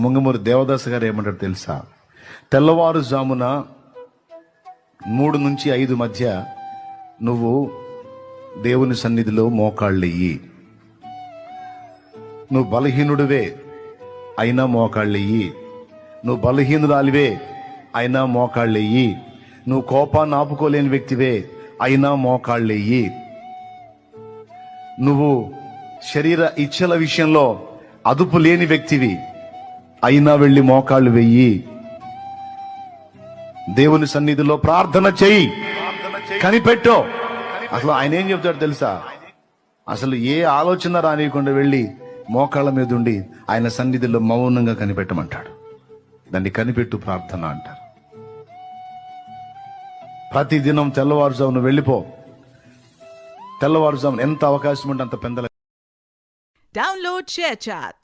ముంగమూరి దేవదాస్ గారు ఏమంటారు తెలుసా? తెల్లవారుజామున 3 నుంచి 5 మధ్య నువ్వు దేవుని సన్నిధిలో మోకాళ్ళెయ్యి. నువ్వు బలహీనుడివే అయినా మోకాళ్ళెయ్యి. నువ్వు బలహీనురాలివే అయినా మోకాళ్ళెయ్యి. నువ్వు కోపాన్ని ఆపుకోలేని వ్యక్తివే అయినా మోకాళ్ళెయ్యి. నువ్వు శరీర ఇచ్చల విషయంలో అదుపు లేని వ్యక్తివి అయినా వెళ్ళి మోకాళ్ళు వెయ్యి. దేవుని సన్నిధిలో ప్రార్థన చెయ్యి, కనిపెట్టు. అసలు ఆయన ఏం చెప్తాడు తెలుసా? అసలు ఏ ఆలోచన రానియకుండా వెళ్ళి మోకాళ్ళ మీద ఉండి ఆయన సన్నిధిలో మౌనంగా కనిపెట్టమంటాడు. దాన్ని కనిపెట్టు ప్రార్థన అంటారు. ప్రతిదినం తెల్లవారుజామున వెళ్ళిపో. తెల్లవారుజామున ఎంత అవకాశం ఉంటే అంత పెందల Download ShareChat.